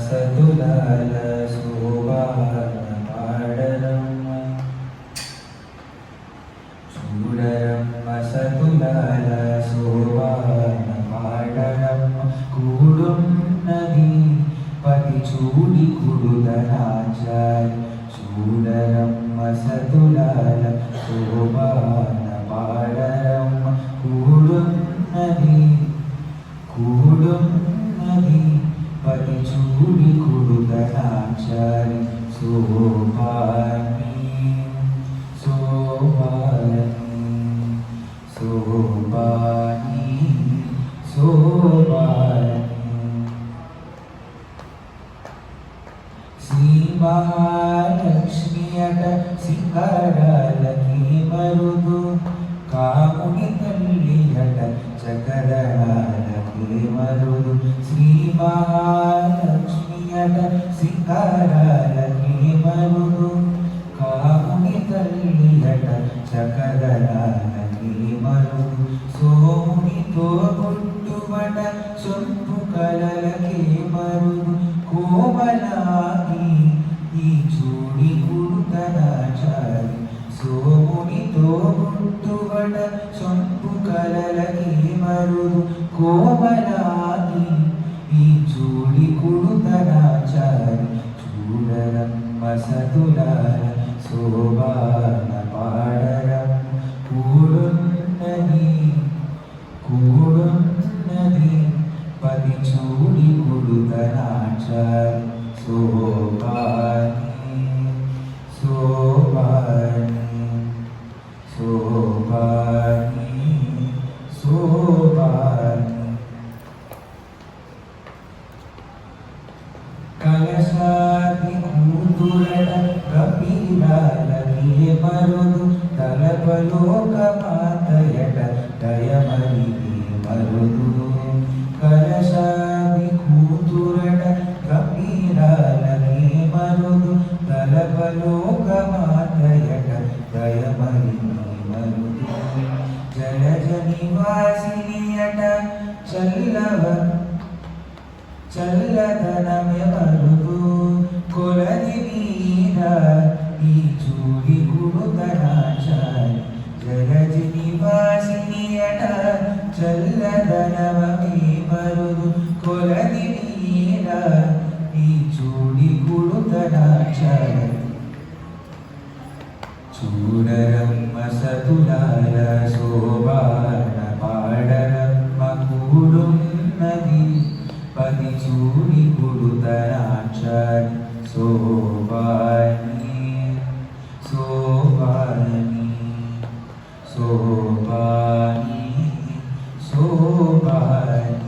సతులాల శోభాన పాడరమ్మ చూడరమ్మ సతులాల శోభాన పాడరమ్మ కూడున్నది పతి చూడి కుడుదనాచారి చూడరమ్మ సతులాల శోభాన పాడరమ్మ కూడున్నది పతి చూడి కుడుదనాచారి శోభాని శోభాని శోభాని శోభాని శ్రీ మహాలక్ష్మి అట సింగారాలకి మరుదు కాముని తల్లి అట చకరణాలకి మరుదు శ్రీ మహాలక్ష్మి అట సింగారాలకి మరుదు కాముని తల్లి అట చకరణాలకి మరుదు సోమునితో గుట్టుబట సొంపు కలలకి మరుదు కోమలాగి ఈ చూడి కుడుతనాచారి సోమునితో గుట్టుబట సొంపు కలలకి మరుదు కోమలాగి ఈ చూడి కుడుతనాచారి చూడరమ్మ సతులార శోభాన పాడరమ్మ కూడున్నది పది చూడి కుడుతనాచారి శోభాని శోభాని శోభాని శోభాని కలశాది కూతురడ కపిలాలకి మరుదు తలపలోక మాతయట దయమలికి మరుదు కలశాది కూతురడ కపిలాలకి మరుదు తలపలోక మాతయట దయమలికి మరుదు జలజ నివాసినియట చల్లదనమే మరుదు కొలది మీద ఈ చూడి కుడుతనాచారి జలజ నివాసినియట చల్లదనమే మరుదు కొలది మీద ఈ చూడి కుడుతనాచారి చూడరమ్మ సతులాల శోభాన పాడరమ్మ కూడున్నది పది చూడి కుడుతనాచారి శోభాని శోభాని శోభాని శోభాని